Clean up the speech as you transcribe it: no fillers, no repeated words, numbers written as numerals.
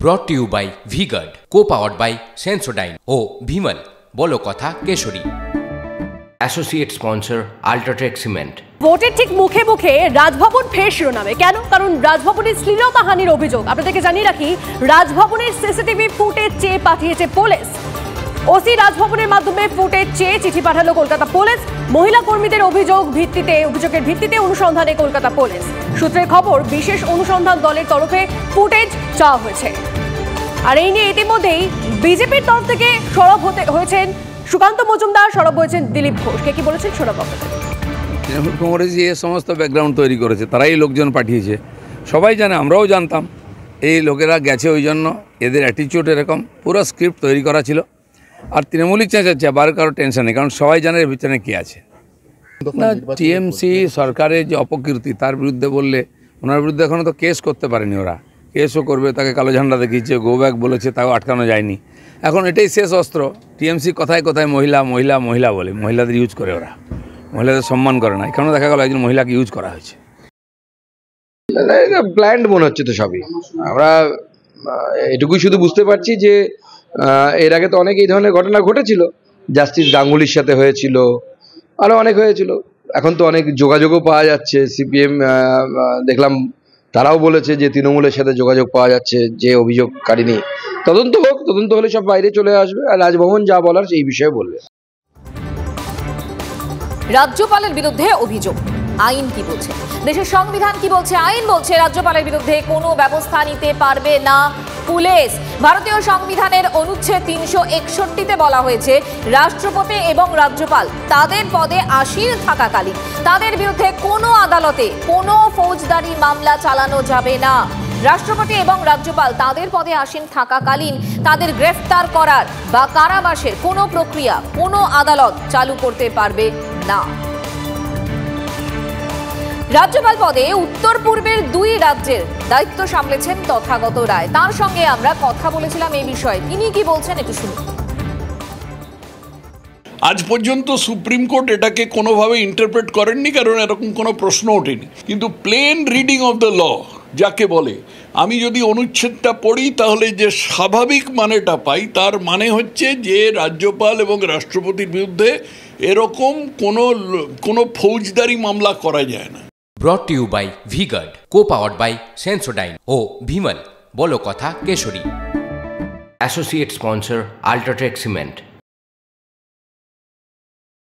ব্রট to you by V-Guard, co-powered by Sensodyne ও ভিমল বলো কথা Kesari. Associate sponsor UltraTech cement. ভোটের ঠিক মুখে মুখে রাজভবন ফের শিরোনামে কেন? কারণ রাজভবনের শ্লীলতাহানির অভিযোগ। আপনাদেরকে জানিয়ে রাখি, রাজভবনের সিসিটিভি ফুটেজ চেয়ে পাঠিয়েছে পুলিশ। ওসি রাজভবনের মাধ্যমে ফুটেজ চেয়ে চিঠি পাঠালো কলকাতা পুলিশ। মহিলা কর্মীদের অভিযোগের ভিত্তিতে অনুসন্ধানে কলকাতা পুলিশ। সূত্রের খবর, বিশেষ অনুসন্ধান দলের তরফে ফুটেজ চাওয়া হয়েছে। আর এই নিয়ে ইতিমধ্যেই বিজেপির তরফ থেকে সরব হয়েছেন সুকান্ত মজুমদার, সরব হয়েছেন দিলীপ ঘোষ। কে কি বলেছেন শোনাব আপনাদের। তৃণমূল কংগ্রেস যে সমস্ত ব্যাকগ্রাউন্ড তৈরি করেছে, তারাই লোকজন পাঠিয়েছে। সবাই জানে, আমরাও জানতাম এই লোকেরা গেছে, ওই জন্য এদের অ্যাটিচিউড এরকম। পুরো স্ক্রিপ্ট তৈরি করা ছিল। আর তৃণমূলই চেঁচাচ্ছে, আবার কারো টেনশন নেই, কারণ সবাই জানে এর ভিতরে কে আছে। না, টিএমসি সরকারের যে অপকীর্তি, তার বিরুদ্ধে বললে, ওনার বিরুদ্ধে এখনও তো কেস করতে পারেনি ওরা। কেসও করবে, তাকে কালো ঝান্ডা দেখিয়েছে, গো ব্যাক বলেছে, তাও আটকানো যায়নি। এখন এটাই শেষ অস্ত্র। টিএমসি কোথায় কোথায় মহিলা মহিলা মহিলা বলে, মহিলাদের ইউজ করে ওরা, মহিলাদের সম্মান করে না। এখানেও দেখা গেল একজন মহিলাকে ইউজ করা হয়েছে। প্ল্যান্ড মনে হচ্ছে তো সবই। আমরা এটুকুই শুধু বুঝতে পারছি যে এর আগে তো অনেক এই ধরনের ঘটনা ঘটেছিল। জাস্টিস গাঙ্গুলির সাথে হয়েছিল, আরও অনেক হয়েছিল। এখন তো অনেক যোগাযোগও পাওয়া যাচ্ছে। সিপিএম দেখলাম তারাও বলেছে যে তৃণমূলের সাথে যোগাযোগ পাওয়া যাচ্ছে যে অভিযোগকারী নিয়ে। তদন্ত হোক, তদন্ত হলে সব বাইরে চলে আসবে, আর রাজভবন যা বলার সেই বিষয়ে বলবে। রাজ্যপালের বিরুদ্ধে অভিযোগ, আইন কি বলছে, দেশের সংবিধান কি বলছে, আইন বলছে রাজ্যপালের বিরুদ্ধে কোনো ব্যবস্থা নিতে পারবে না পুলিশ। ভারতীয় সংবিধানের অনুচ্ছেদ 361-তে বলা হয়েছে, রাষ্ট্রপতি এবং রাজ্যপাল তাদের পদে আসীন থাকাকালীন তাদের বিরুদ্ধে কোনো আদালতে কোনো ফৌজদারি মামলা চালানো যাবে না। রাষ্ট্রপতি এবং রাজ্যপাল তাদের পদে আসীন থাকাকালীন তাদের গ্রেফতার করার বা কারাবাসের কোনো প্রক্রিয়া কোনো আদালত চালু করতে পারবে না। রাজ্যপাল পদে উত্তর পূর্বের 2 রাজ্যের দায়িত্ব সামলেছেন তথাগত রায়। তার সঙ্গে আমরা কথা বলেছিলাম এই বিষয়ে। তিনি কি বলছেন একটু শুনুন। আজ পর্যন্ত সুপ্রিম কোর্ট এটাকে কোনোভাবে ইন্টারপ্রেট করেননি, কারণ এরকম কোনো প্রশ্ন ওঠেনি। কিন্তু plain reading of the law যাকে বলে, আমি যদি অনুচ্ছেদটা পড়ি তাহলে যে স্বাভাবিক মানেটা পাই, তার মানে হচ্ছে যে রাজ্যপাল এবং রাষ্ট্রপতির বিরুদ্ধে এরকম কোনো ফৌজদারি মামলা করা যায় না। Brought to you by V-Guard, co-powered by Sensodyne ও ভিমল বলো কথা Kesari. Associate sponsor UltraTech cement.